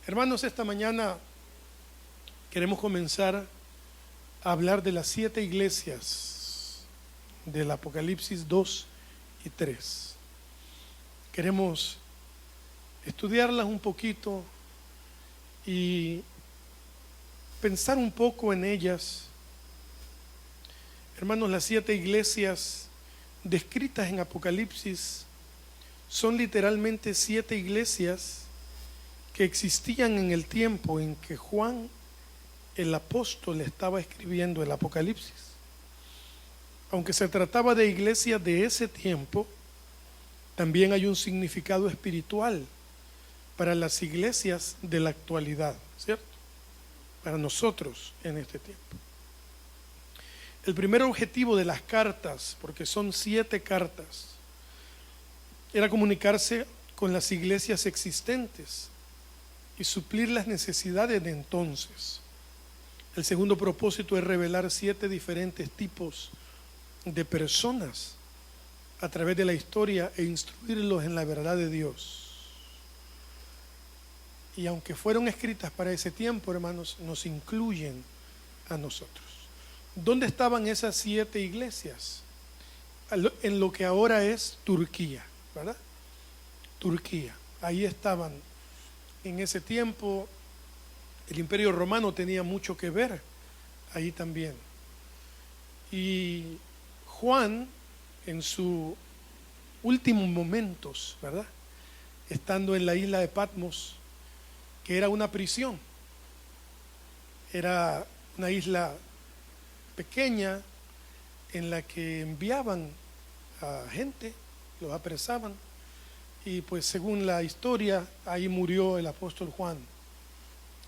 Hermanos, esta mañana queremos comenzar a hablar de las 7 iglesias del Apocalipsis 2 y 3. Queremos estudiarlas un poquito y pensar un poco en ellas. Hermanos, las 7 iglesias descritas en Apocalipsis son literalmente 7 iglesias que existían en el tiempo en que Juan, el apóstol, estaba escribiendo el Apocalipsis. Aunque se trataba de iglesias de ese tiempo, también hay un significado espiritual para las iglesias de la actualidad, ¿cierto? Para nosotros en este tiempo. El primer objetivo de las cartas, porque son 7 cartas, era comunicarse con las iglesias existentes y suplir las necesidades de entonces. El segundo propósito es revelar 7 diferentes tipos de personas a través de la historia e instruirlos en la verdad de Dios. Y aunque fueron escritas para ese tiempo, hermanos, nos incluyen a nosotros. ¿Dónde estaban esas 7 iglesias? En lo que ahora es Turquía, ¿verdad? Turquía. Ahí estaban. En ese tiempo el Imperio Romano tenía mucho que ver ahí también. Y Juan, en sus últimos momentos, ¿verdad?, estando en la isla de Patmos, que era una prisión, era una isla pequeña en la que enviaban a gente, los apresaban. Y pues según la historia, ahí murió el apóstol Juan,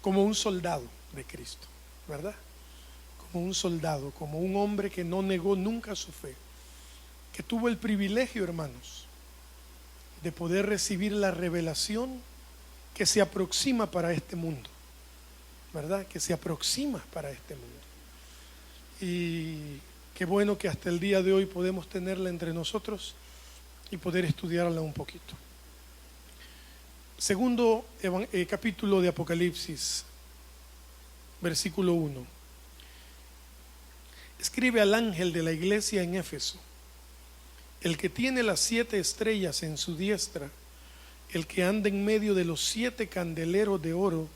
como un soldado de Cristo, ¿verdad? Como un soldado, como un hombre que no negó nunca su fe, que tuvo el privilegio, hermanos, de poder recibir la revelación que se aproxima para este mundo, ¿verdad? Que se aproxima para este mundo. Y qué bueno que hasta el día de hoy podemos tenerla entre nosotros y poder estudiarla un poquito. Segundo capítulo de Apocalipsis, versículo 1. Escribe al ángel de la iglesia en Éfeso: el que tiene las 7 estrellas en su diestra, el que anda en medio de los 7 candeleros de oro,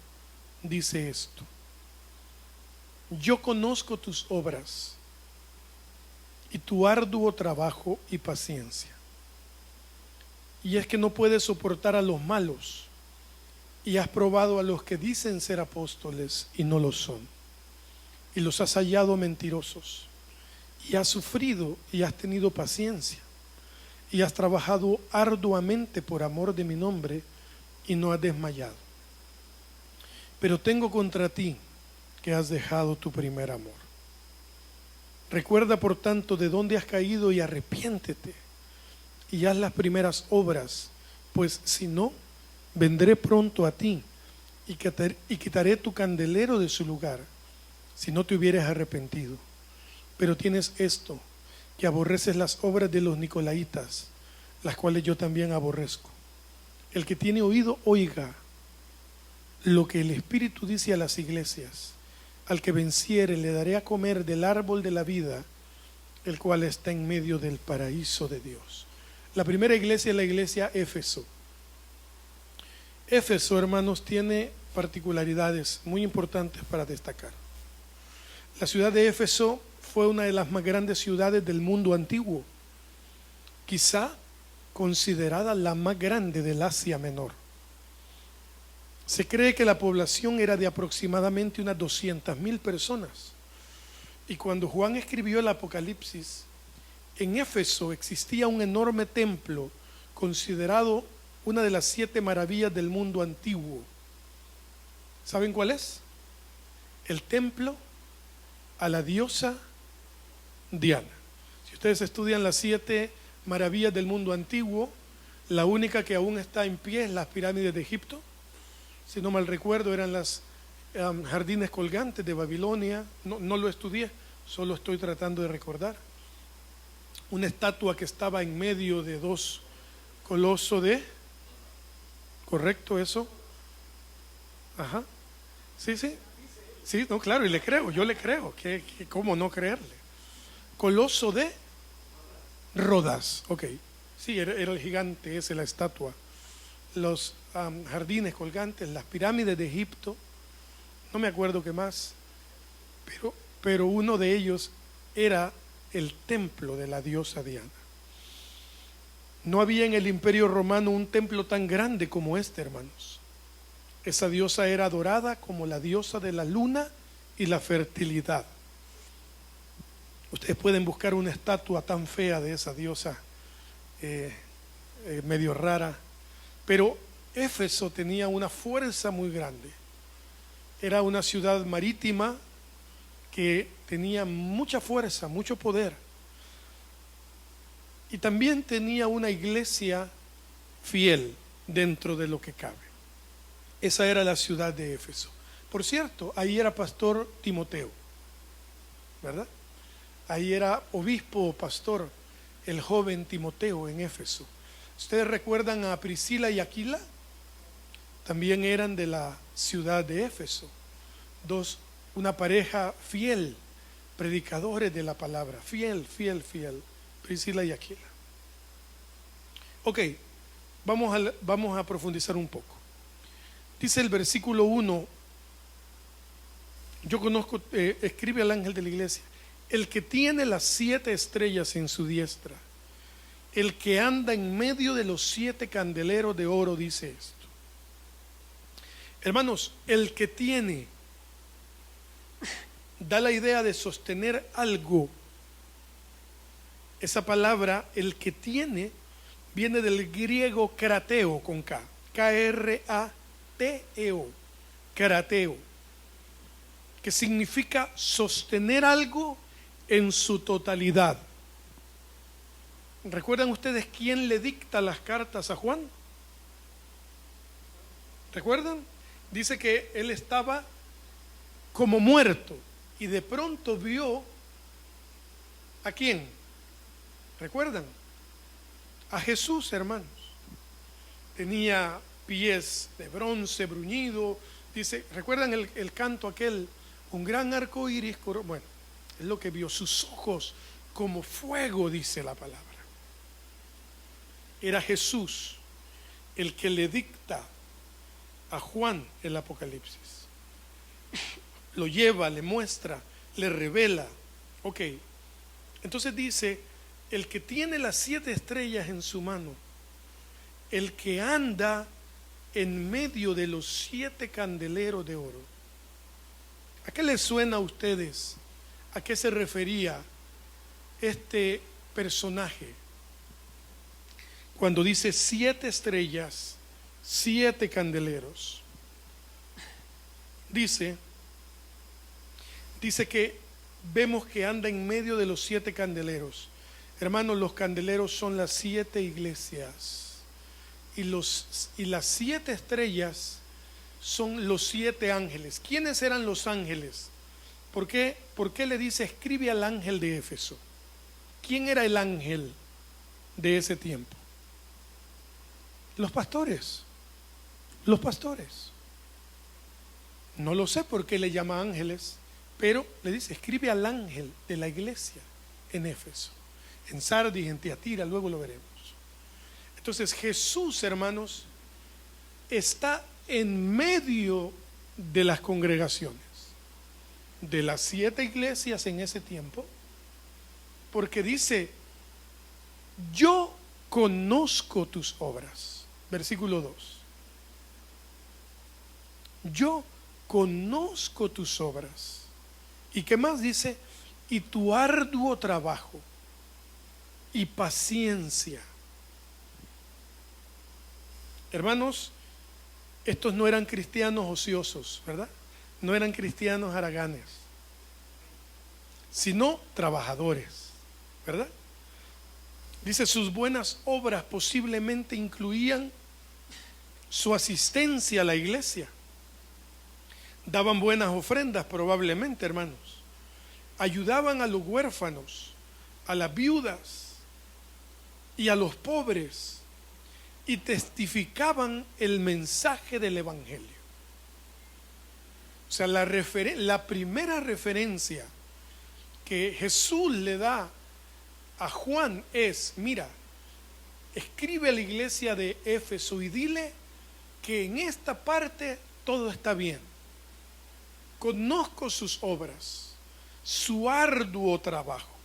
dice esto: yo conozco tus obras y tu arduo trabajo y paciencia. Y es que no puedes soportar a los malos, y has probado a los que dicen ser apóstoles y no lo son, y los has hallado mentirosos, y has sufrido y has tenido paciencia, y has trabajado arduamente por amor de mi nombre, y no has desmayado. Pero tengo contra ti que has dejado tu primer amor. Recuerda por tanto de dónde has caído y arrepiéntete y haz las primeras obras, pues si no, vendré pronto a ti y quitaré tu candelero de su lugar, si no te hubieres arrepentido. Pero tienes esto, que aborreces las obras de los nicolaitas, las cuales yo también aborrezco. El que tiene oído, oiga lo que el Espíritu dice a las iglesias. Al que venciere le daré a comer del árbol de la vida, el cual está en medio del paraíso de Dios. La primera iglesia es la iglesia Éfeso. Éfeso, hermanos, tiene particularidades muy importantes para destacar. La ciudad de Éfeso fue una de las más grandes ciudades del mundo antiguo, quizá considerada la más grande del Asia Menor. Se cree que la población era de aproximadamente unas 200,000 personas. Y cuando Juan escribió el Apocalipsis, en Éfeso existía un enorme templo considerado una de las 7 maravillas del mundo antiguo. ¿Saben cuál es? El templo a la diosa Diana. Si ustedes estudian las 7 maravillas del mundo antiguo, la única que aún está en pie es las pirámides de Egipto. Si no mal recuerdo, eran las jardines colgantes de Babilonia. No lo estudié, solo estoy tratando de recordar. Una estatua que estaba en medio de 2 colosos de, ¿correcto eso? Ajá. Sí, sí. Sí, no, claro, y le creo, yo le creo. ¿Cómo no creerle? Coloso de Rodas. Ok. Sí, era el gigante ese, la estatua. Los jardines colgantes, las pirámides de Egipto. No me acuerdo qué más. Pero uno de ellos era el templo de la diosa Diana. No había en el Imperio Romano un templo tan grande como este, hermanos. Esa diosa era adorada como la diosa de la luna y la fertilidad. Ustedes pueden buscar una estatua tan fea de esa diosa, medio rara, pero Éfeso tenía una fuerza muy grande. Era una ciudad marítima que tenía mucha fuerza, mucho poder. Y también tenía una iglesia fiel dentro de lo que cabe. Esa era la ciudad de Éfeso. Por cierto, ahí era pastor Timoteo, ¿verdad? Ahí era obispo o pastor el joven Timoteo en Éfeso. ¿Ustedes recuerdan a Priscila y Aquila? También eran de la ciudad de Éfeso. Una pareja fiel, predicadores de la palabra, fiel, Priscila y Aquila. Ok, vamos a profundizar un poco. Dice el versículo 1, yo conozco, escribe al ángel de la iglesia, el que tiene las 7 estrellas en su diestra, el que anda en medio de los 7 candeleros de oro, dice esto. Hermanos, el que tiene da la idea de sostener algo. Esa palabra, el que tiene, viene del griego krateo con K, K-R-A-T-E-O, krateo, que significa sostener algo en su totalidad. ¿Recuerdan ustedes quién le dicta las cartas a Juan? ¿Recuerdan? Dice que él estaba como muerto y de pronto vio ¿a quién? ¿Recuerdan? A Jesús, hermanos. Tenía pies de bronce bruñido. Dice, ¿recuerdan el canto aquel? Un gran arco iris. Bueno, es lo que vio. Sus ojos como fuego, dice la palabra. Era Jesús el que le dicta a Juan el Apocalipsis. Lo lleva, le muestra, le revela. Ok, entonces dice, el que tiene las 7 estrellas en su mano, el que anda en medio de los 7 candeleros de oro. ¿A qué les suena a ustedes? ¿A qué se refería este personaje? Cuando dice 7 estrellas, 7 candeleros. Dice que vemos que anda en medio de los 7 candeleros. Hermanos, los candeleros son las 7 iglesias. Y las 7 estrellas son los 7 ángeles. ¿Quiénes eran los ángeles? ¿Por qué le dice escribe al ángel de Éfeso? ¿Quién era el ángel de ese tiempo? Los pastores. Los pastores. No lo sé por qué le llama ángeles, pero le dice escribe al ángel de la iglesia en Éfeso, en Sardis, en Tiatira, luego lo veremos. Entonces Jesús, hermanos, está en medio de las congregaciones, de las 7 iglesias en ese tiempo, porque dice, yo conozco tus obras. Versículo 2. Yo conozco tus obras. ¿Y qué más dice? Y tu arduo trabajo y paciencia. Hermanos, estos no eran cristianos ociosos, ¿verdad? No eran cristianos haraganes, sino trabajadores, ¿verdad? Dice, sus buenas obras posiblemente incluían su asistencia a la iglesia. Daban buenas ofrendas probablemente, hermanos. Ayudaban a los huérfanos, a las viudas y a los pobres, y testificaban el mensaje del evangelio. O sea, la primera referencia que Jesús le da a Juan es, mira, escribe a la iglesia de Éfeso y dile que en esta parte todo está bien. Conozco sus obras, su arduo trabajo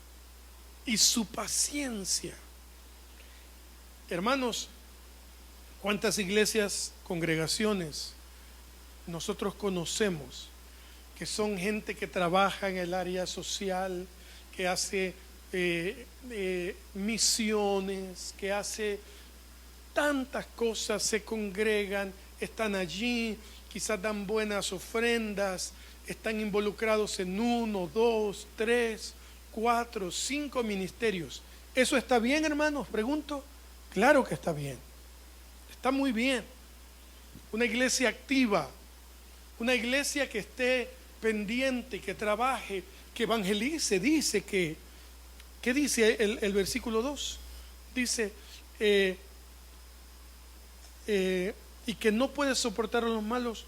y su paciencia. Hermanos, ¿cuántas iglesias, congregaciones nosotros conocemos que son gente que trabaja en el área social, que hace misiones, que hace tantas cosas, se congregan, están allí, quizás dan buenas ofrendas, están involucrados en 1, 2, 3, 4, 5 ministerios? ¿Eso está bien, hermanos? Pregunto. Claro que está bien. Está muy bien. Una iglesia activa, una iglesia que esté pendiente, que trabaje, que evangelice. Dice que, ¿qué dice el versículo 2? Dice, y que no puede soportar a los malos.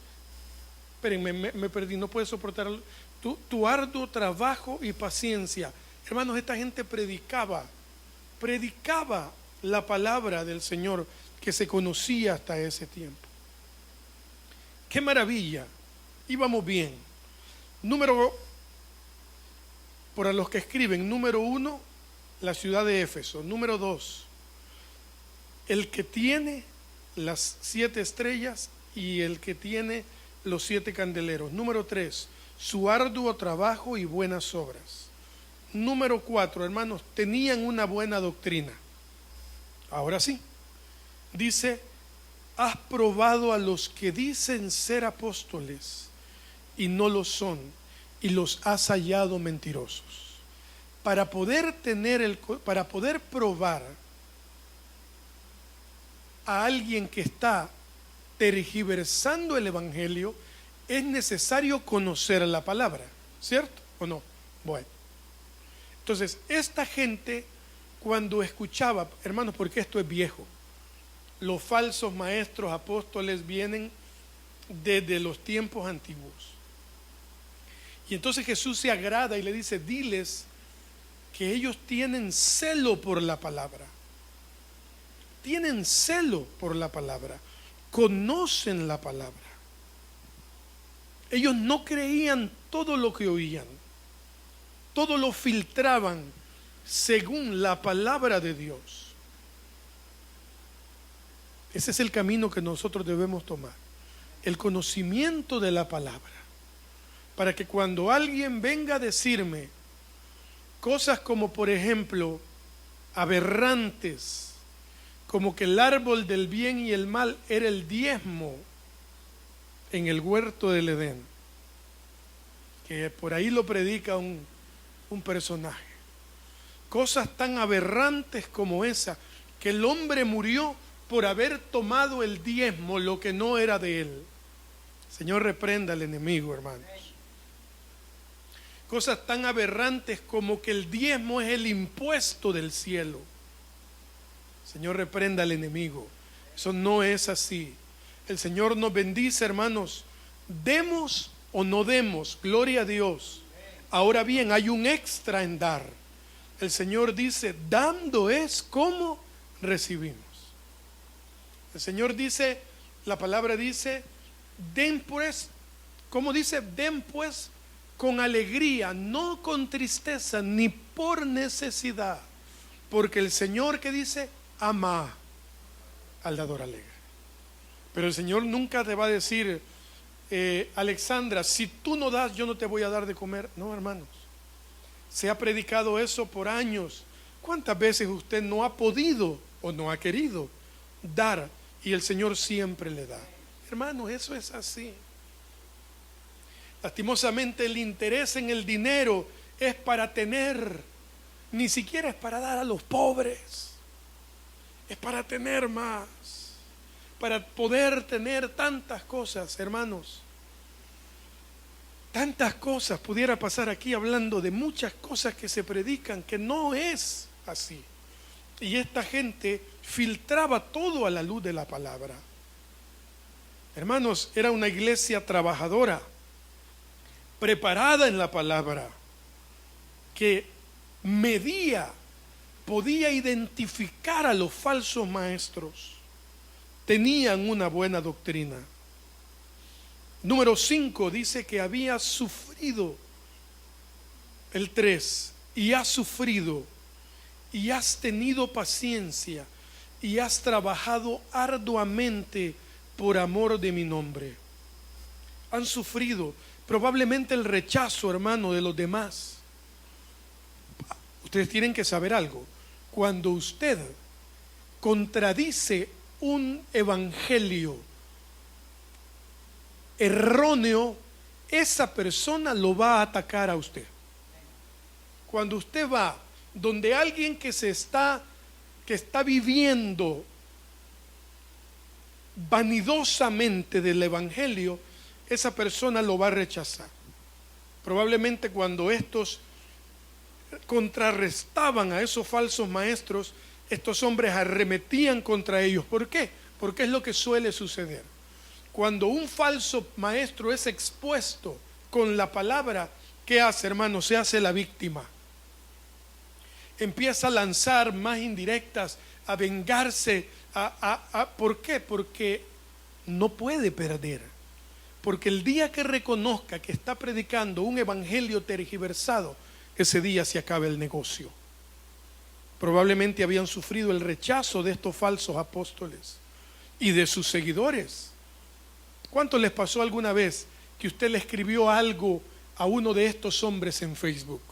Espérenme, me perdí. No puede soportar tu arduo trabajo y paciencia. Hermanos, esta gente predicaba la palabra del Señor que se conocía hasta ese tiempo. ¡Qué maravilla! Íbamos bien. Para los que escriben, número 1, la ciudad de Éfeso. Número 2, el que tiene las 7 estrellas y el que tiene los 7 candeleros. Número 3, su arduo trabajo y buenas obras. Número 4, hermanos, tenían una buena doctrina. Ahora sí, dice, has probado a los que dicen ser apóstoles y no lo son, y los has hallado mentirosos. Para poder probar a alguien que está tergiversando el evangelio, es necesario conocer la palabra, ¿cierto o no? Bueno, entonces esta gente, cuando escuchaba, hermanos, porque esto es viejo, los falsos maestros apóstoles vienen desde los tiempos antiguos. Y entonces Jesús se agrada y le dice, diles que ellos tienen celo por la palabra. Tienen celo por la palabra. Conocen la palabra. Ellos no creían todo lo que oían. Todo lo filtraban según la palabra de Dios. Ese es el camino que nosotros debemos tomar. El conocimiento de la palabra. Para que cuando alguien venga a decirme cosas como, por ejemplo, aberrantes, como que el árbol del bien y el mal era el diezmo en el huerto del Edén, que por ahí lo predica un personaje. Cosas tan aberrantes como esa, que el hombre murió por haber tomado el diezmo, lo que no era de él. Señor, reprenda al enemigo, hermanos. Cosas tan aberrantes como que el diezmo es el impuesto del cielo. Señor, reprenda al enemigo. Eso no es así. El Señor nos bendice, hermanos. Demos o no demos, gloria a Dios. Ahora bien, hay un extra en dar. El Señor dice, dando es como recibimos. El Señor dice, la palabra dice, den pues, ¿cómo dice? Den pues con alegría, no con tristeza, ni por necesidad. Porque el Señor, que dice, ama al dador alegre. Pero el Señor nunca te va a decir, Alexandra, si tú no das, yo no te voy a dar de comer. No, hermanos. Se ha predicado eso por años. ¿Cuántas veces usted no ha podido o no ha querido dar y el Señor siempre le da? Hermanos, eso es así. Lastimosamente el interés en el dinero es para tener, ni siquiera es para dar a los pobres, es para tener más, para poder tener tantas cosas, hermanos. Tantas cosas, pudiera pasar aquí hablando de muchas cosas que se predican, que no es así. Y esta gente filtraba todo a la luz de la palabra. Hermanos, era una iglesia trabajadora, preparada en la palabra, que podía identificar a los falsos maestros, tenían una buena doctrina. Número 5 dice que había sufrido, el 3, y has sufrido, y has tenido paciencia, y has trabajado arduamente por amor de mi nombre. Han sufrido probablemente el rechazo, hermano, de los demás. Ustedes tienen que saber algo. Cuando usted contradice un evangelio erróneo, esa persona lo va a atacar a usted. Cuando usted va donde alguien que está viviendo vanidosamente del evangelio, esa persona lo va a rechazar. Probablemente cuando estos contrarrestaban a esos falsos maestros, estos hombres arremetían contra ellos. ¿Por qué? Porque es lo que suele suceder. Cuando un falso maestro es expuesto con la palabra, ¿qué hace, hermano? Se hace la víctima. Empieza a lanzar más indirectas, a vengarse. ¿Por qué? Porque no puede perder. Porque el día que reconozca que está predicando un evangelio tergiversado, ese día se acaba el negocio. Probablemente habían sufrido el rechazo de estos falsos apóstoles y de sus seguidores. ¿Cuánto les pasó alguna vez que usted le escribió algo a uno de estos hombres en Facebook?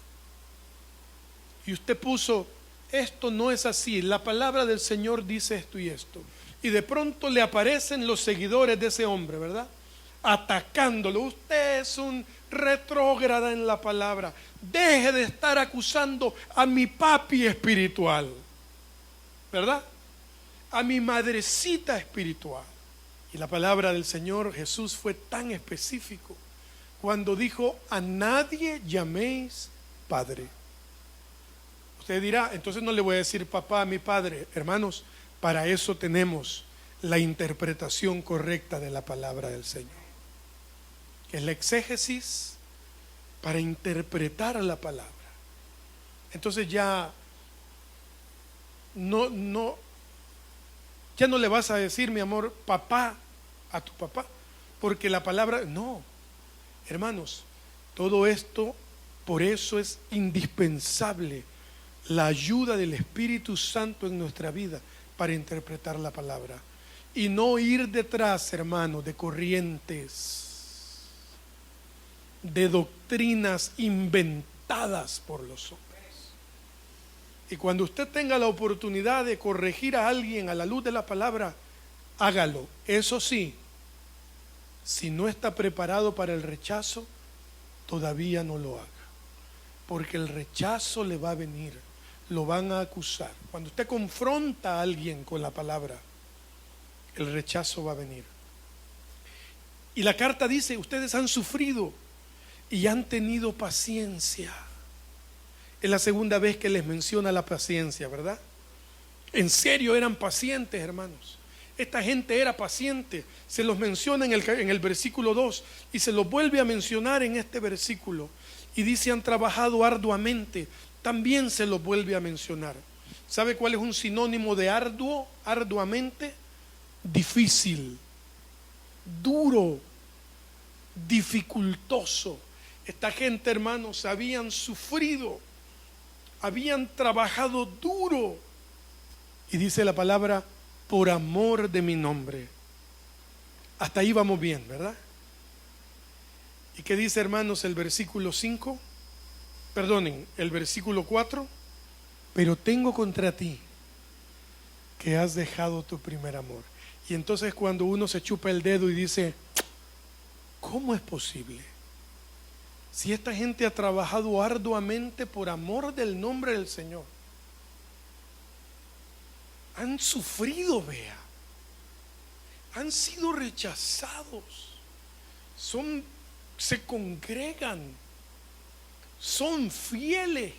Y usted puso, esto no es así, la palabra del Señor dice esto y esto. Y de pronto le aparecen los seguidores de ese hombre, ¿verdad? Atacándolo. Usted es un retrógrada en la palabra. Deje de estar acusando a mi papi espiritual, ¿verdad? A mi madrecita espiritual. Y la palabra del Señor Jesús fue tan específico cuando dijo, a nadie llaméis padre. Usted dirá, entonces no le voy a decir papá a mi padre. Hermanos, para eso tenemos la interpretación correcta de la palabra del Señor, que es la exégesis para interpretar la palabra. Entonces ya no le vas a decir, mi amor, papá a tu papá, porque la palabra, no, hermanos, todo esto, por eso es indispensable la ayuda del Espíritu Santo en nuestra vida para interpretar la palabra y no ir detrás, hermanos, de corrientes, de doctrinas inventadas por los hombres. Y cuando usted tenga la oportunidad de corregir a alguien a la luz de la palabra, hágalo. Eso sí, si no está preparado para el rechazo, todavía no lo haga, porque el rechazo le va a venir, lo van a acusar. Cuando usted confronta a alguien con la palabra, el rechazo va a venir. Y la carta dice, ustedes han sufrido y han tenido paciencia. Es la segunda vez que les menciona la paciencia, ¿verdad? En serio eran pacientes, hermanos. Esta gente era paciente. Se los menciona en el versículo 2 y se los vuelve a mencionar en este versículo. Y dice, han trabajado arduamente. También se los vuelve a mencionar. ¿Sabe cuál es un sinónimo de arduo? Arduamente. Difícil, duro, dificultoso. Esta gente, hermanos, habían sufrido, habían trabajado duro. Y dice la palabra, por amor de mi nombre. Hasta ahí vamos bien, ¿verdad? ¿Y qué dice, hermanos, el versículo 5? Perdonen, el versículo 4. Pero tengo contra ti que has dejado tu primer amor. Y entonces cuando uno se chupa el dedo y dice, ¿cómo es posible? Si esta gente ha trabajado arduamente por amor del nombre del Señor, han sufrido, vea, han sido rechazados, se congregan, son fieles.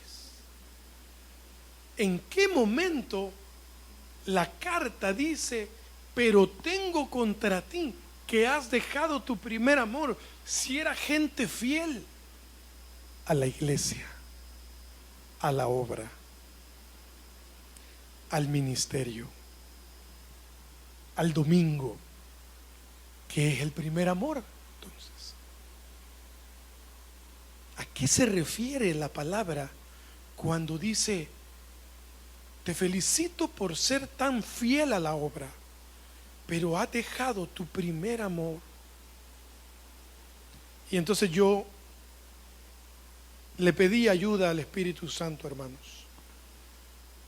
¿En qué momento la carta dice, pero tengo contra ti que has dejado tu primer amor? Si era gente fiel, a la iglesia, a la obra, al ministerio, al domingo, que es el primer amor. Entonces, ¿a qué se refiere la palabra cuando dice: te felicito por ser tan fiel a la obra, pero has dejado tu primer amor? Y entonces yo le pedí ayuda al Espíritu Santo, hermanos,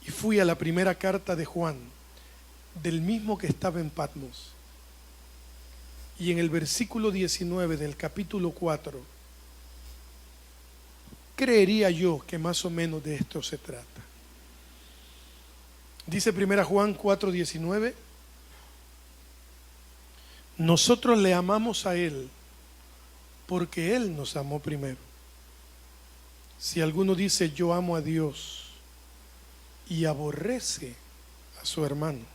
y fui a la primera carta de Juan, del mismo que estaba en Patmos, y en el versículo 19 del capítulo 4, creería yo que más o menos de esto se trata. Dice 1 Juan 4:19: nosotros le amamos a Él porque Él nos amó primero. Si alguno dice yo amo a Dios y aborrece a su hermano,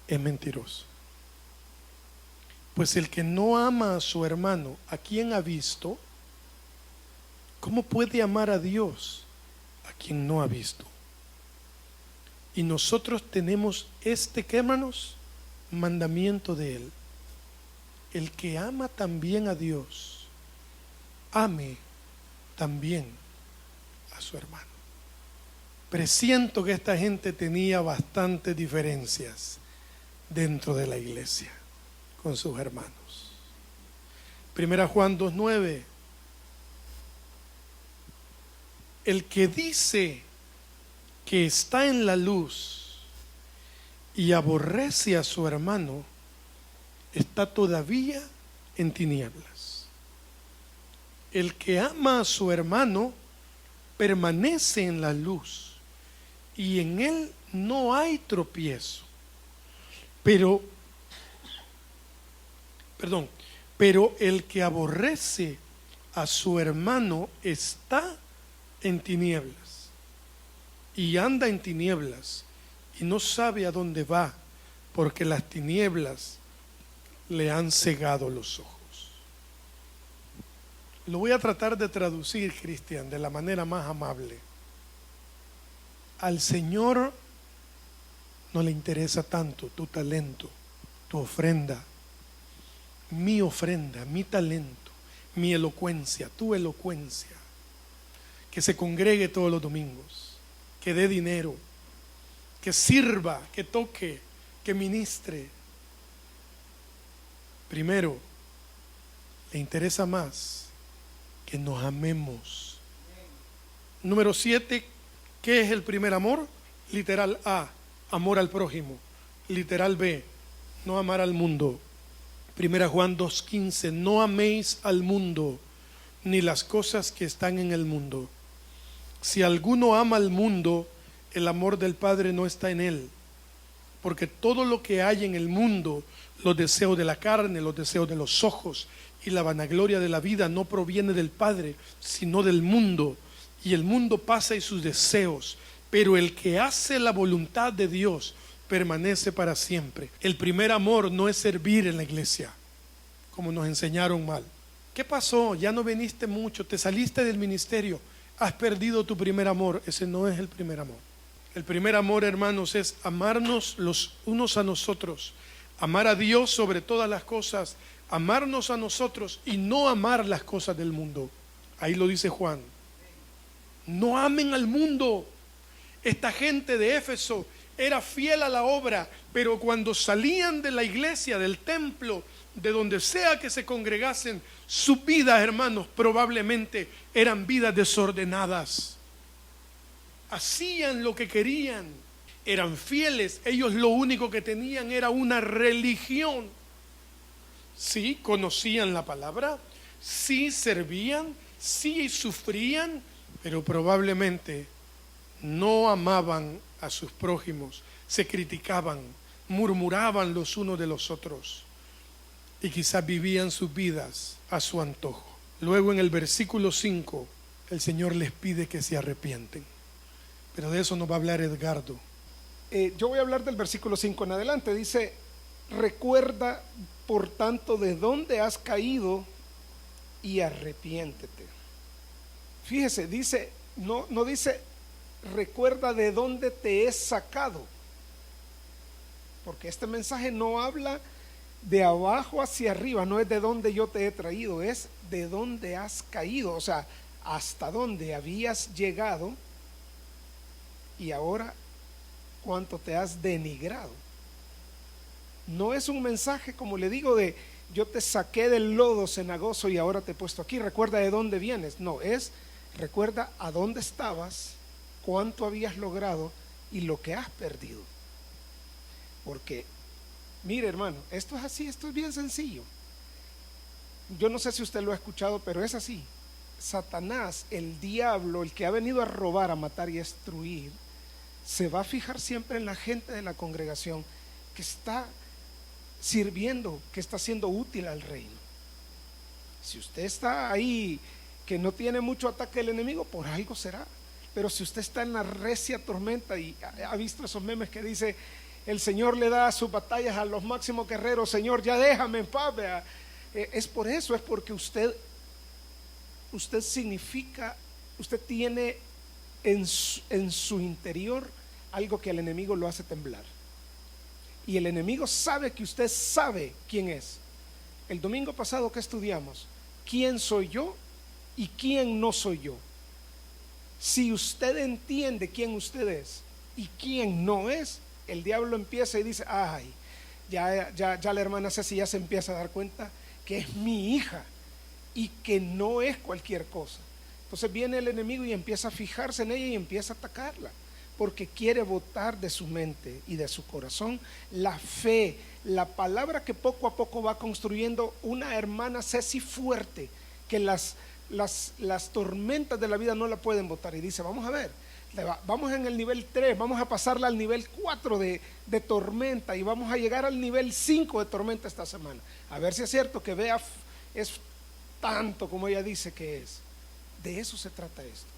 es mentiroso. Pues el que no ama a su hermano, a quien ha visto, ¿cómo puede amar a Dios a quien no ha visto? Y nosotros tenemos ¿qué, hermanos? Mandamiento de Él: el que ama también a Dios, ame también a su hermano. Presiento que esta gente tenía bastantes diferencias dentro de la iglesia con sus hermanos. 1 Juan 2:9: el que dice que está en la luz y aborrece a su hermano, está todavía en tinieblas. El que ama a su hermano permanece en la luz y en él no hay tropiezo. Pero el que aborrece a su hermano está en tinieblas y anda en tinieblas y no sabe a dónde va, porque las tinieblas le han cegado los ojos. Lo voy a tratar de traducir, Cristian, de la manera más amable. Al Señor no le interesa tanto tu talento, tu ofrenda, mi talento, mi elocuencia, tu elocuencia, que se congregue todos los domingos, que dé dinero, que sirva, que toque, que ministre. Primero, le interesa más que nos amemos. Número 7, ¿qué es el primer amor? Literal A, amor al prójimo. Literal B, no amar al mundo. 1 Juan 2:15: no améis al mundo ni las cosas que están en el mundo. Si alguno ama al mundo, el amor del Padre no está en él. Porque todo lo que hay en el mundo, los deseos de la carne, los deseos de los ojos y la vanagloria de la vida, no proviene del Padre, sino del mundo. Y el mundo pasa y sus deseos, pero el que hace la voluntad de Dios permanece para siempre. El primer amor no es servir en la iglesia, como nos enseñaron mal. ¿Qué pasó? Ya no viniste mucho, te saliste del ministerio, has perdido tu primer amor. Ese no es el primer amor. El primer amor, hermanos, es amarnos los unos a nosotros, amar a Dios sobre todas las cosas, amarnos a nosotros y no amar las cosas del mundo. Ahí lo dice Juan: no amen al mundo. Esta gente de Éfeso era fiel a la obra, pero cuando salían de la iglesia, del templo, de donde sea que se congregasen, sus vidas, hermanos, probablemente eran vidas desordenadas. Hacían lo que querían, eran fieles. Ellos lo único que tenían era una religión. Sí, conocían la palabra, sí servían, sí sufrían, pero probablemente no amaban a sus prójimos, se criticaban, murmuraban los unos de los otros y quizás vivían sus vidas a su antojo. Luego en el versículo 5 el Señor les pide que se arrepienten, pero de eso nos va a hablar Edgardo. Yo voy a hablar del versículo 5 en adelante. Dice: recuerda por tanto de dónde has caído y arrepiéntete. Fíjese, dice, no dice, recuerda de dónde te he sacado, porque este mensaje no habla de abajo hacia arriba, no es de dónde yo te he traído, es de dónde has caído, o sea, hasta dónde habías llegado y ahora cuánto te has denigrado. No es un mensaje, como le digo, de yo te saqué del lodo cenagoso y ahora te he puesto aquí, recuerda de dónde vienes. No, es recuerda a dónde estabas, cuánto habías logrado y lo que has perdido. Porque, mire hermano, esto es así, esto es bien sencillo. Yo no sé si usted lo ha escuchado, pero es así. Satanás, el diablo, el que ha venido a robar, a matar y a destruir, se va a fijar siempre en la gente de la congregación que está sirviendo, que está siendo útil al reino. Si usted está ahí que no tiene mucho ataque del enemigo, por algo será. Pero si usted está en la recia tormenta y ha visto esos memes que dice el Señor le da sus batallas a los máximos guerreros, Señor ya déjame en paz, vea. Es por eso, es porque usted significa, usted tiene en su interior algo que al enemigo lo hace temblar. Y el enemigo sabe que usted sabe quién es. El domingo pasado que estudiamos, ¿quién soy yo y quién no soy yo? Si usted entiende quién usted es y quién no es, el diablo empieza y dice, ay, ya la hermana Ceci ya se empieza a dar cuenta que es mi hija y que no es cualquier cosa. Entonces viene el enemigo y empieza a fijarse en ella y empieza a atacarla, porque quiere botar de su mente y de su corazón la fe, la palabra que poco a poco va construyendo una hermana Ceci fuerte, que las tormentas de la vida no la pueden botar. Y dice, vamos a ver, vamos en el nivel 3, vamos a pasarla al nivel 4 de tormenta y vamos a llegar al nivel 5 de tormenta esta semana. A ver si es cierto que vea, es tanto como ella dice que es. De eso se trata esto.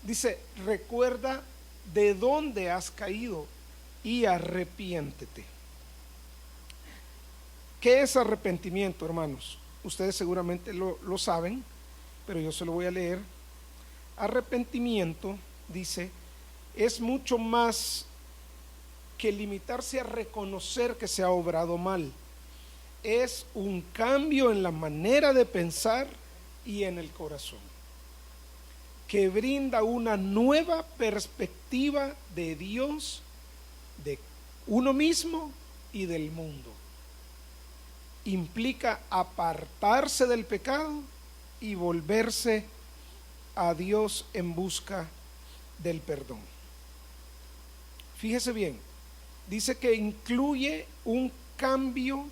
Dice, recuerda de dónde has caído y arrepiéntete. ¿Qué es arrepentimiento, hermanos? Ustedes seguramente lo saben, pero yo se lo voy a leer. Arrepentimiento, dice, es mucho más que limitarse a reconocer que se ha obrado mal. Es un cambio en la manera de pensar y en el corazón, que brinda una nueva perspectiva de Dios, de uno mismo y del mundo. Implica apartarse del pecado y volverse a Dios en busca del perdón. Fíjese bien, dice que incluye un cambio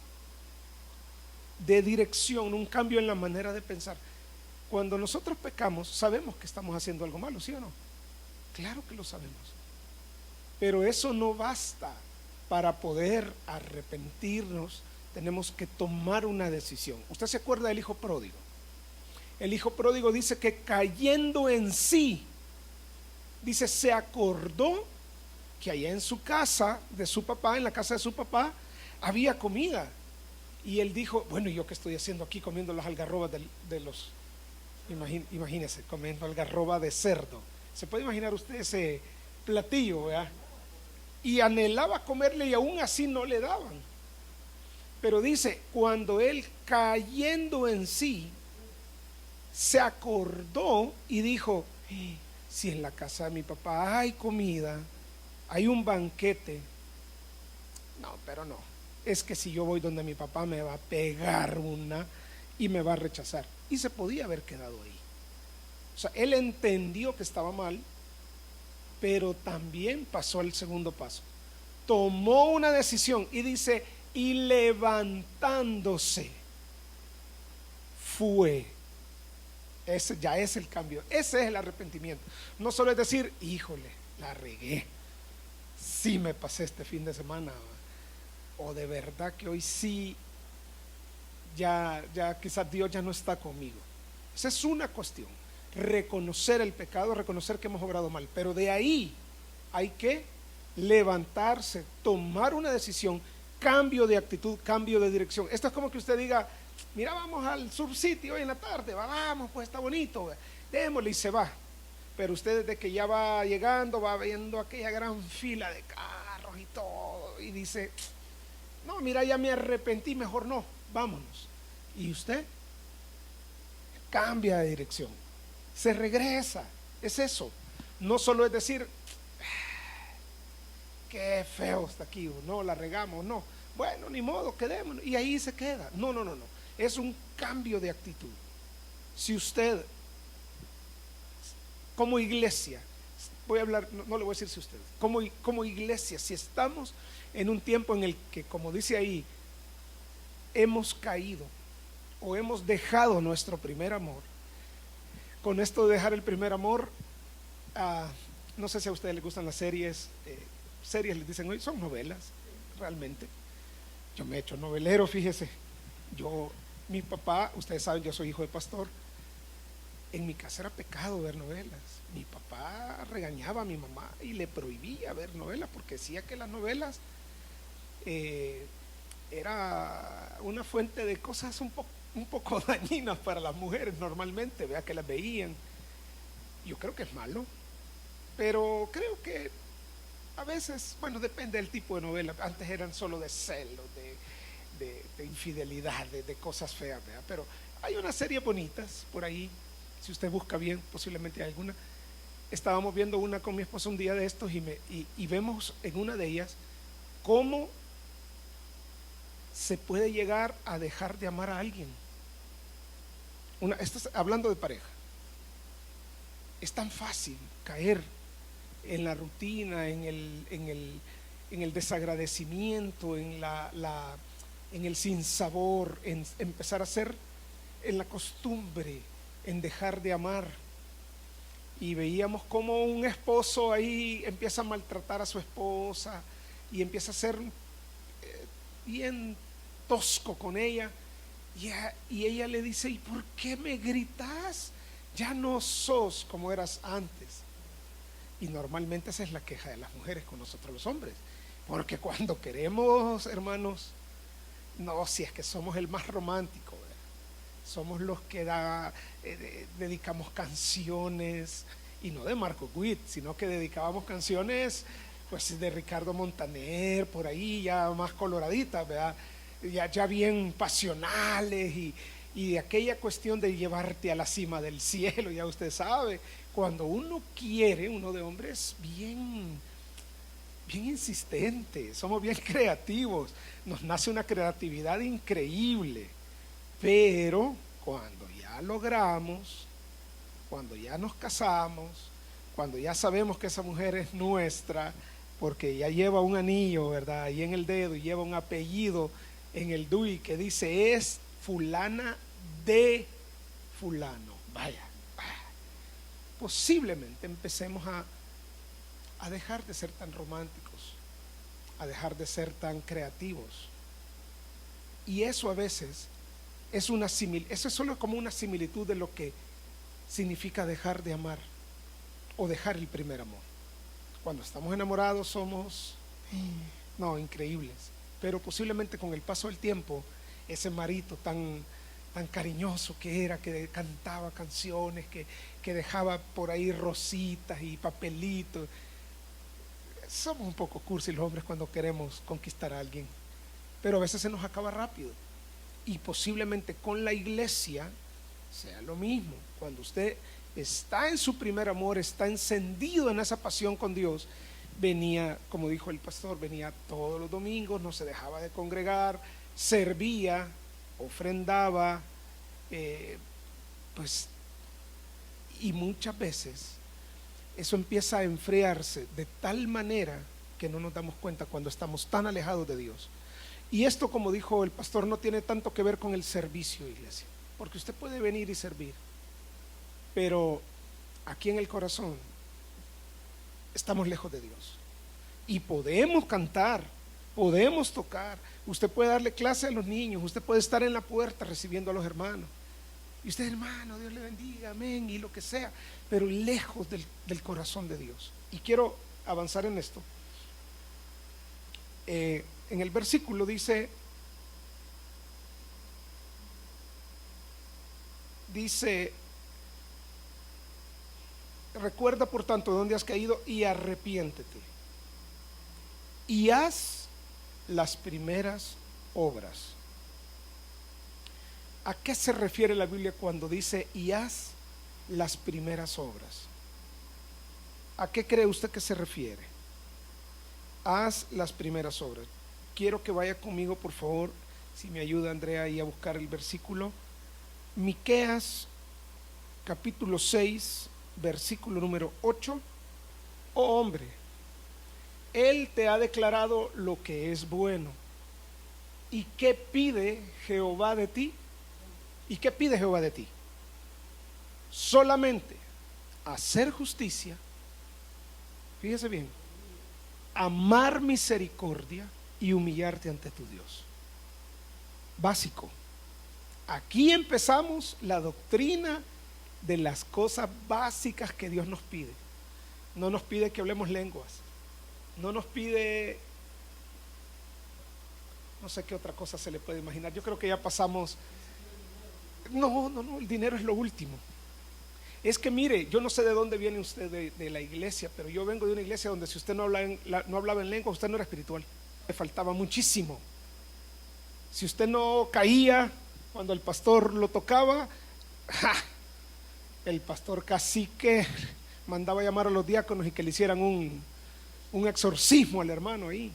de dirección, un cambio en la manera de pensar. Cuando nosotros pecamos, sabemos que estamos haciendo algo malo, ¿sí o no? Claro que lo sabemos. Pero eso no basta. Para poder arrepentirnos, tenemos que tomar una decisión. ¿Usted se acuerda del hijo pródigo? El hijo pródigo dice que cayendo en sí, dice, se acordó que allá en su casa de su papá, en la casa de su papá, había comida. Y él dijo, bueno, ¿y yo qué estoy haciendo aquí comiendo las algarrobas de los... Imagínese, comiendo algarroba de cerdo. ¿Se puede imaginar usted ese platillo, verdad? Y anhelaba comerle y aún así no le daban. Pero dice, cuando él cayendo en sí, se acordó y dijo, si en la casa de mi papá hay comida, hay un banquete. No, pero no. Es que si yo voy donde mi papá me va a pegar una y me va a rechazar. Y se podía haber quedado ahí. O sea, él entendió que estaba mal, pero también pasó el segundo paso. Tomó una decisión y dice, y levantándose, fue. Ese ya es el cambio, ese es el arrepentimiento. No solo es decir, híjole, la regué, sí me pasé este fin de semana, o de verdad que hoy sí, ya quizás Dios ya no está conmigo. Esa es una cuestión, reconocer el pecado, reconocer que hemos obrado mal, pero de ahí hay que levantarse, tomar una decisión, cambio de actitud, cambio de dirección. Esto es como que usted diga, mira, vamos al subsitio hoy en la tarde, vamos, pues está bonito, démosle, y se va. Pero usted desde que ya va llegando, va viendo aquella gran fila de carros y todo, y dice, no, mira, ya me arrepentí, mejor no, vámonos. Y usted cambia de dirección, se regresa, es eso. No solo es decir, qué feo está aquí, no, la regamos, no, bueno, ni modo, quedémonos, y ahí se queda. No, no, no, no, es un cambio de actitud. Si usted, como iglesia, voy a hablar, no le voy a decir si usted, como iglesia, si estamos en un tiempo en el que, como dice ahí, hemos caído o hemos dejado nuestro primer amor. Con esto de dejar el primer amor, no sé si a ustedes les gustan las series, series les dicen hoy, son novelas, realmente. Yo me he hecho novelero, fíjese. Mi papá, ustedes saben, yo soy hijo de pastor. En mi casa era pecado ver novelas. Mi papá regañaba a mi mamá y le prohibía ver novelas porque decía que las novelas era una fuente de cosas un poco dañinas para las mujeres normalmente, vea, que las veían. Yo creo que es malo, pero creo que a veces, bueno, depende del tipo de novela. Antes eran solo de celos, de infidelidad, de cosas feas, ¿verdad? Pero hay unas series bonitas por ahí, si usted busca bien, posiblemente hay alguna. Estábamos viendo una con mi esposa un día de estos y vemos en una de ellas cómo se puede llegar a dejar de amar a alguien. Esto hablando de pareja. Es tan fácil caer en la rutina, en el desagradecimiento, en el sinsabor, en empezar a ser en la costumbre, en dejar de amar. Y veíamos como un esposo ahí empieza a maltratar a su esposa y empieza a ser bien tosco con ella, y ella le dice, ¿y por qué me gritas? Ya no sos como eras antes. Y normalmente esa es la queja de las mujeres con nosotros los hombres, porque cuando queremos, hermanos, no, si es que somos el más romántico, ¿verdad? Somos los que dedicamos canciones, y no de Marco Witt, sino que dedicábamos canciones pues de Ricardo Montaner, por ahí ya más coloraditas, ¿verdad? Ya bien pasionales, y de aquella cuestión de llevarte a la cima del cielo. Ya usted sabe, cuando uno quiere, uno de hombres bien insistente, somos bien creativos, nos nace una creatividad increíble, pero cuando ya logramos, cuando ya nos casamos, cuando ya sabemos que esa mujer es nuestra, porque ya lleva un anillo, ¿verdad?, ahí en el dedo, y lleva un apellido en el DUI que dice, es fulana de fulano. Vaya, posiblemente empecemos a dejar de ser tan románticos, a dejar de ser tan creativos. Y eso a veces eso es solo como una similitud de lo que significa dejar de amar o dejar el primer amor. Cuando estamos enamorados somos increíbles, pero posiblemente con el paso del tiempo, ese marito tan cariñoso que era, que cantaba canciones, que dejaba por ahí rositas y papelitos. Somos un poco cursi los hombres cuando queremos conquistar a alguien, pero a veces se nos acaba rápido. Y posiblemente con la iglesia sea lo mismo. Cuando usted está en su primer amor, está encendido en esa pasión con Dios, venía, como dijo el pastor, venía todos los domingos, no se dejaba de congregar, servía, ofrendaba, pues, y muchas veces eso empieza a enfriarse de tal manera que no nos damos cuenta cuando estamos tan alejados de Dios. Y esto, como dijo el pastor, no tiene tanto que ver con el servicio, iglesia, porque usted puede venir y servir, pero aquí en el corazón estamos lejos de Dios. Y podemos cantar, podemos tocar, usted puede darle clase a los niños, usted puede estar en la puerta recibiendo a los hermanos, y usted, hermano, Dios le bendiga, amén, y lo que sea, pero lejos del corazón de Dios. Y quiero avanzar en esto. En el versículo dice, dice: recuerda por tanto de dónde has caído y arrepiéntete y haz las primeras obras. ¿A qué se refiere la Biblia cuando dice y haz las primeras obras? ¿A qué cree usted que se refiere? Haz las primeras obras. Quiero que vaya conmigo, por favor, si me ayuda Andrea ahí a buscar el versículo. Miqueas capítulo 6, versículo número 8. Oh hombre, Él te ha declarado lo que es bueno. ¿Y qué pide Jehová de ti? ¿Y qué pide Jehová de ti? Solamente hacer justicia, fíjese bien, amar misericordia y humillarte ante tu Dios. Básico. Aquí empezamos la doctrina de las cosas básicas que Dios nos pide. No nos pide que hablemos lenguas, no nos pide, no sé qué otra cosa se le puede imaginar. Yo creo que ya pasamos. No, el dinero es lo último. Es que mire, yo no sé de dónde viene usted de la iglesia, pero yo vengo de una iglesia donde si usted no hablaba en lengua, usted no era espiritual. Le faltaba muchísimo. Si usted no caía cuando el pastor lo tocaba, el pastor cacique mandaba llamar a los diáconos y que le hicieran un exorcismo al hermano ahí.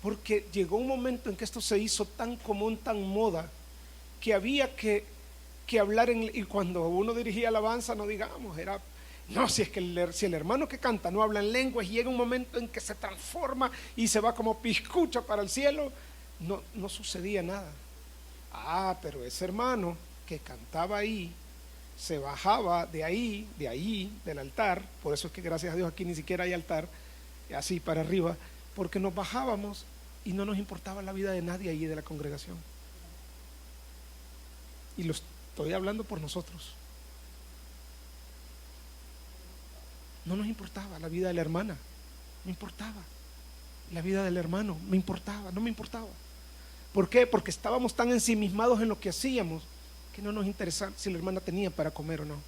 Porque llegó un momento en que esto se hizo tan común, tan moda, que había que hablar y cuando uno dirigía alabanza, no digamos, era, no, si es que si el hermano que canta no habla en lenguas y llega un momento en que se transforma y se va como piscucha para el cielo, no sucedía nada. Pero ese hermano que cantaba ahí, se bajaba de ahí, del altar. Por eso es que gracias a Dios aquí ni siquiera hay altar, así para arriba, porque nos bajábamos y no nos importaba la vida de nadie ahí de la congregación. Y lo estoy hablando por nosotros. No nos importaba la vida de la hermana, no importaba la vida del hermano, no me importaba. ¿Por qué? Porque estábamos tan ensimismados en lo que hacíamos que no nos interesaba si la hermana tenía para comer o no.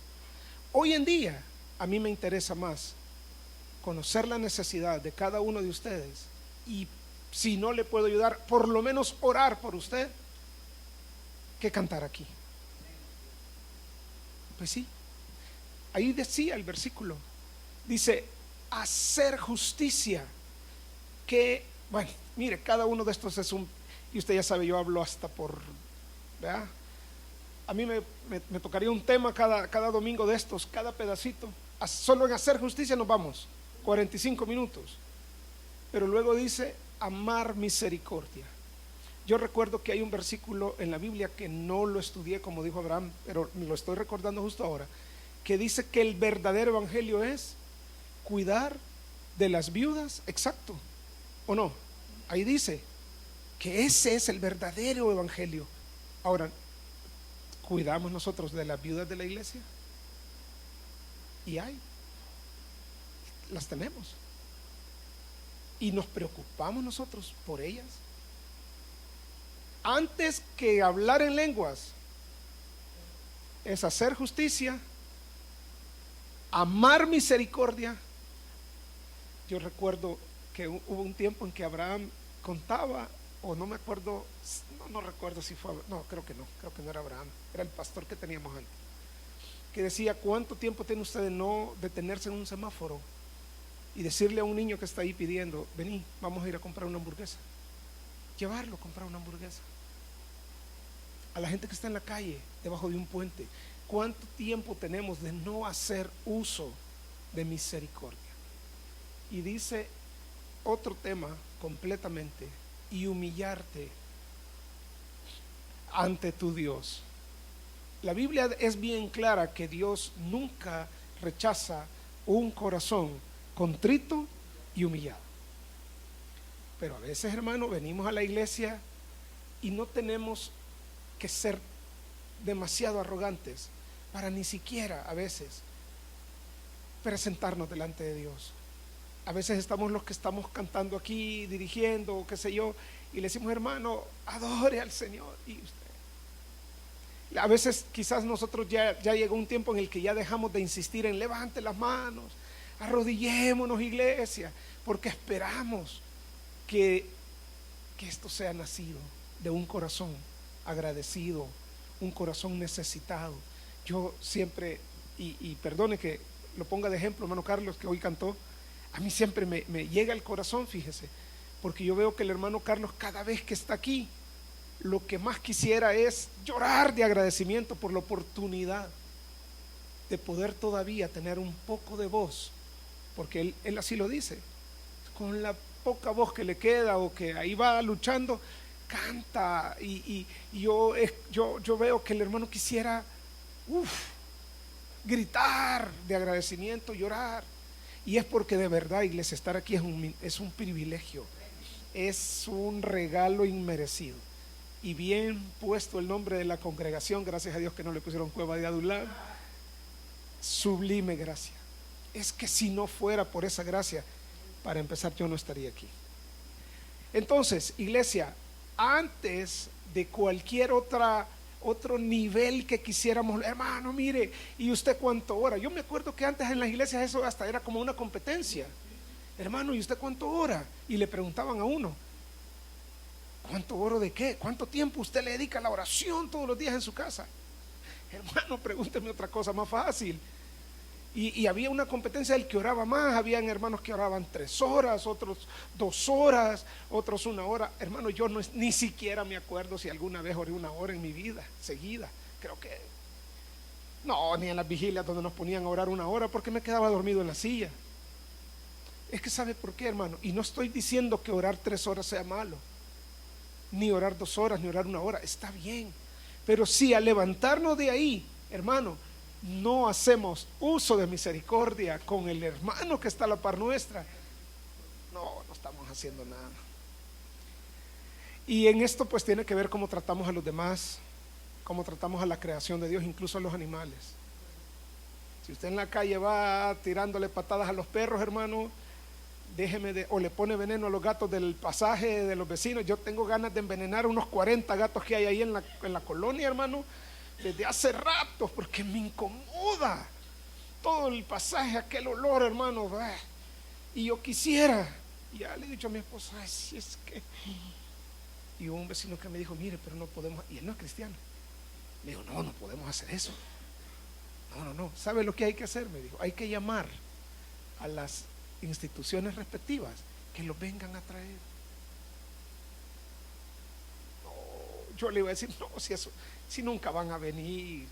Hoy en día a mí me interesa más conocer la necesidad de cada uno de ustedes y si no le puedo ayudar, por lo menos orar por usted, que cantar aquí. Pues sí, ahí decía el versículo, dice hacer justicia, que bueno, mire, cada uno de estos es y usted ya sabe, yo hablo hasta ¿verdad? A mí me tocaría un tema cada domingo de estos, cada pedacito. Solo en hacer justicia nos vamos 45 minutos, pero luego dice amar misericordia. Yo recuerdo que hay un versículo en la Biblia que no lo estudié como dijo Abraham, pero me lo estoy recordando justo ahora, que dice que el verdadero evangelio es cuidar de las viudas. Exacto, ¿o no? Ahí dice que ese es el verdadero evangelio. Ahora, ¿cuidamos nosotros de las viudas de la iglesia? Y las tenemos. Y nos preocupamos nosotros por ellas. Antes que hablar en lenguas, es hacer justicia, amar misericordia. Yo recuerdo que hubo un tiempo en que Abraham contaba, o no me acuerdo, no recuerdo si fue, no, creo que no era Abraham, era el pastor que teníamos antes, que decía: ¿cuánto tiempo tiene usted de no detenerse en un semáforo y decirle a un niño que está ahí pidiendo, vení, vamos a ir a comprar una hamburguesa? Llevarlo a comprar una hamburguesa. A la gente que está en la calle, debajo de un puente, ¿cuánto tiempo tenemos de no hacer uso de misericordia? Y dice otro tema completamente, y humillarte ante tu Dios. La Biblia es bien clara que Dios nunca rechaza un corazón contrito y humillado. Pero a veces, hermano, venimos a la iglesia y no tenemos que ser demasiado arrogantes para ni siquiera a veces presentarnos delante de Dios. A veces estamos los que estamos cantando aquí, dirigiendo, qué sé yo, y le decimos: hermano, adore al Señor. Y usted, A veces quizás nosotros ya llegó un tiempo en el que ya dejamos de insistir en levante las manos, arrodillémonos, iglesia, porque esperamos que esto sea nacido de un corazón agradecido, un corazón necesitado. Yo siempre, y perdone que lo ponga de ejemplo, hermano Carlos, que hoy cantó, a mí siempre me llega al corazón, fíjese, porque yo veo que el hermano Carlos cada vez que está aquí, lo que más quisiera es llorar de agradecimiento por la oportunidad de poder todavía tener un poco de voz, porque él así lo dice, con la poca voz que le queda o que ahí va luchando, canta, y yo veo que el hermano quisiera gritar de agradecimiento, llorar, y es porque de verdad, iglesia, estar aquí es un privilegio, es un regalo inmerecido. Y bien puesto el nombre de la congregación, gracias a Dios que no le pusieron Cueva de Adulam, sublime gracia. Es que si no fuera por esa gracia, para empezar, yo no estaría aquí. Entonces, iglesia, antes de cualquier otro nivel que quisiéramos, hermano, mire, ¿y usted cuánto ora? Yo me acuerdo que antes en las iglesias eso hasta era como una competencia. Hermano, ¿y usted cuánto ora? Y le preguntaban a uno, ¿cuánto oro de qué? ¿Cuánto tiempo usted le dedica a la oración todos los días en su casa? Hermano, pregúnteme otra cosa más fácil. Y había una competencia del que oraba más. Habían hermanos que oraban 3 horas, otros 2 horas, otros 1 hora. Hermano, yo ni siquiera me acuerdo si alguna vez oré 1 hora en mi vida seguida. Creo que no, ni en las vigilias donde nos ponían a orar 1 hora, porque me quedaba dormido en la silla. Es que ¿sabe por qué, hermano? Y no estoy diciendo que orar 3 horas sea malo, ni orar 2 horas, ni orar 1 hora, está bien. Pero si al levantarnos de ahí, hermano, no hacemos uso de misericordia con el hermano que está a la par nuestra, no estamos haciendo nada. Y en esto pues tiene que ver cómo tratamos a los demás, cómo tratamos a la creación de Dios, incluso a los animales. Si usted en la calle va tirándole patadas a los perros, hermano, o le pone veneno a los gatos del pasaje de los vecinos. Yo tengo ganas de envenenar unos 40 gatos que hay ahí en la colonia, hermano, desde hace rato, porque me incomoda todo el pasaje, aquel olor, hermano. Y yo quisiera, ya le he dicho a mi esposa, ay, si es que, y hubo un vecino que me dijo, mire, pero no podemos, y él no es cristiano, me dijo, no podemos hacer eso, no, ¿sabe lo que hay que hacer? Me dijo, hay que llamar a las instituciones respectivas que los vengan a traer. No, yo le iba a decir, no, si nunca van a venir,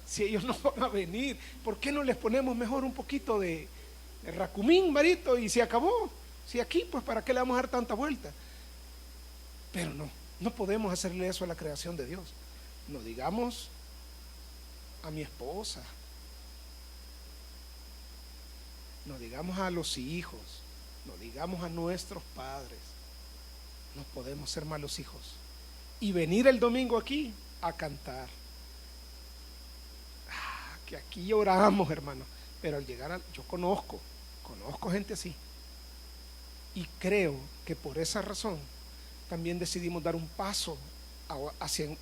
si ellos no van a venir, ¿por qué no les ponemos mejor un poquito de racumín, marito, y se acabó? Si aquí, pues ¿para qué le vamos a dar tanta vuelta? Pero no podemos hacerle eso a la creación de Dios. No digamos a mi esposa, no digamos a los hijos, no digamos a nuestros padres. No podemos ser malos hijos y venir el domingo aquí a cantar. Que aquí oramos, hermano, pero al llegar yo conozco gente así, y creo que por esa razón también decidimos dar un paso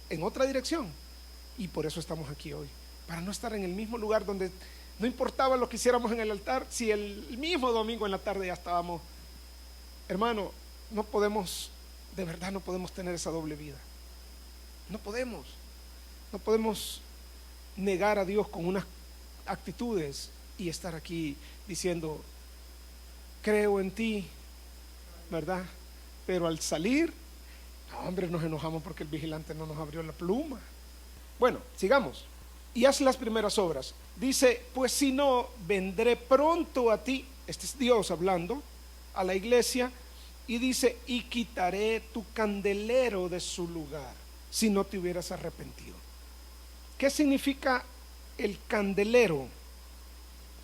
en otra dirección, y por eso estamos aquí hoy, para no estar en el mismo lugar donde no importaba lo que hiciéramos en el altar, si el mismo domingo en la tarde ya estábamos. Hermano, no podemos, de verdad no podemos tener esa doble vida. No podemos negar a Dios con unas actitudes y estar aquí diciendo, creo en ti, ¿verdad? Pero al salir, hombre, nos enojamos porque el vigilante no nos abrió la pluma. Bueno, sigamos. Y haz las primeras obras. Dice, pues si no, vendré pronto a ti. Este es Dios hablando a la iglesia. Y dice, y quitaré tu candelero de su lugar, si no te hubieras arrepentido. ¿Qué significa el candelero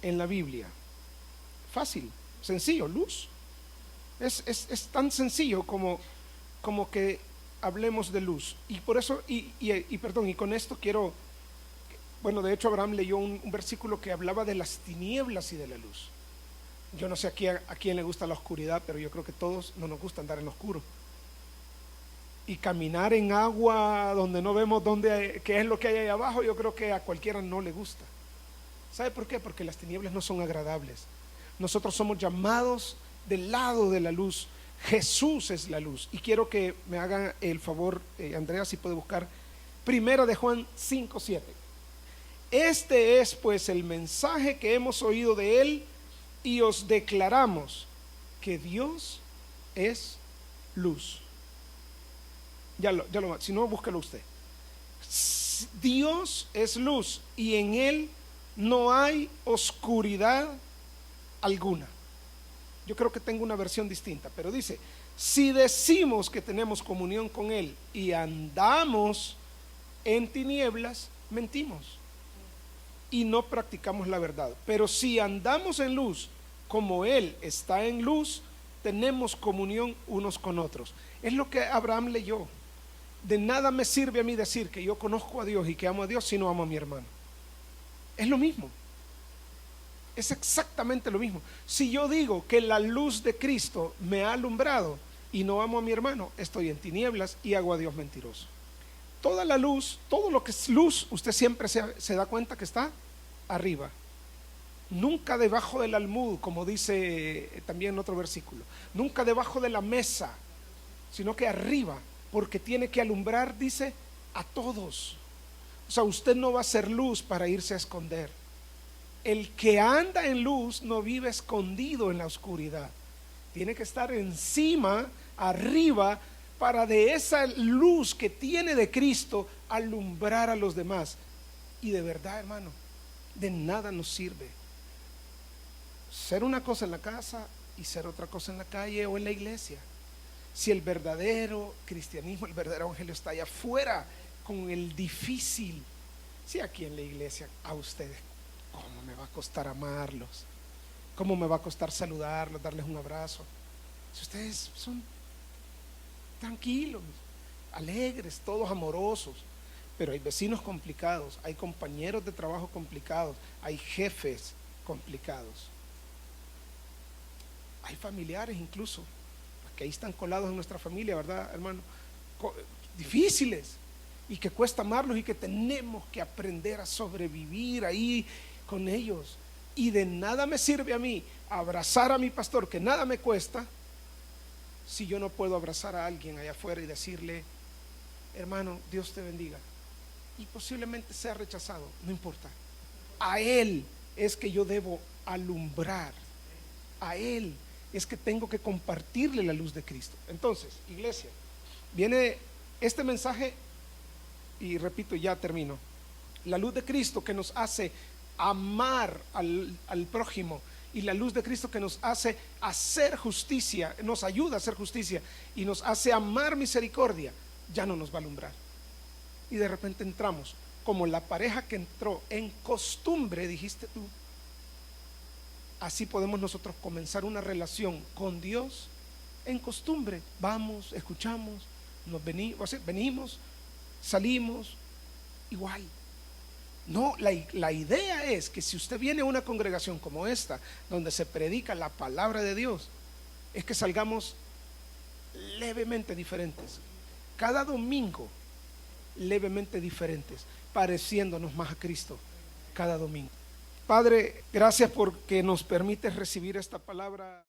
en la Biblia? Fácil, sencillo, luz. Es tan sencillo como que hablemos de luz. Y por eso, y con esto quiero, bueno, de hecho Abraham leyó un versículo que hablaba de las tinieblas y de la luz. Yo no sé a quién le gusta la oscuridad, pero yo creo que todos no nos gusta andar en lo oscuro. y caminar en agua donde no vemos qué es lo que hay ahí abajo, yo creo que a cualquiera no le gusta. ¿Sabe por qué? Porque las tinieblas no son agradables. Nosotros somos llamados del lado de la luz. Jesús es la luz. Y quiero que me hagan el favor, Andrea, si puede buscar Primera de Juan 5:7. Este es pues el mensaje que hemos oído de él y os declaramos que Dios es luz. Si no, búsquelo usted. Dios es luz y en él no hay oscuridad alguna. Yo creo que tengo una versión distinta, pero dice: si decimos que tenemos comunión con él y andamos en tinieblas, mentimos y no practicamos la verdad. Pero si andamos en luz, como él está en luz, tenemos comunión unos con otros. Es lo que Abraham leyó. De nada me sirve a mí decir que yo conozco a Dios y que amo a Dios si no amo a mi hermano. Es lo mismo. Es exactamente lo mismo. Si yo digo que la luz de Cristo me ha alumbrado y no amo a mi hermano, estoy en tinieblas y hago a Dios mentiroso. Toda la luz, todo lo que es luz, usted siempre se da cuenta que está arriba. Nunca debajo del almud, como dice también en otro versículo. Nunca debajo de la mesa, sino que arriba, porque tiene que alumbrar, dice, a todos. O sea, usted no va a ser luz para irse a esconder. El que anda en luz no vive escondido en la oscuridad. Tiene que estar encima, arriba, para de esa luz que tiene de Cristo alumbrar a los demás. Y de verdad, hermano, de nada nos sirve ser una cosa en la casa y ser otra cosa en la calle o en la iglesia. Si el verdadero cristianismo, el verdadero evangelio está allá afuera con el difícil. Si aquí en la iglesia a ustedes, ¿cómo me va a costar amarlos? ¿Cómo me va a costar saludarlos, darles un abrazo? Si ustedes son tranquilos, alegres, todos amorosos, pero hay vecinos complicados, hay compañeros de trabajo complicados, hay jefes complicados, hay familiares incluso, que ahí están colados en nuestra familia, ¿verdad, hermano? Difíciles y que cuesta amarlos y que tenemos que aprender a sobrevivir ahí con ellos. Y de nada me sirve a mí abrazar a mi pastor, que nada me cuesta, si yo no puedo abrazar a alguien allá afuera y decirle: hermano, Dios te bendiga. Y posiblemente sea rechazado, no importa. A él es que yo debo alumbrar. A él es que tengo que compartirle la luz de Cristo. Entonces, iglesia, viene este mensaje y repito, ya termino. La luz de Cristo que nos hace amar al prójimo, y la luz de Cristo que nos hace hacer justicia, nos ayuda a hacer justicia y nos hace amar misericordia, ya no nos va a alumbrar. Y de repente entramos como la pareja que entró en costumbre, dijiste tú. Así podemos nosotros comenzar una relación con Dios en costumbre. Vamos, escuchamos, venimos, salimos, igual. No, la idea es que si usted viene a una congregación como esta, donde se predica la palabra de Dios, es que salgamos levemente diferentes. Cada domingo, levemente diferentes, pareciéndonos más a Cristo cada domingo. Padre, gracias porque nos permites recibir esta palabra.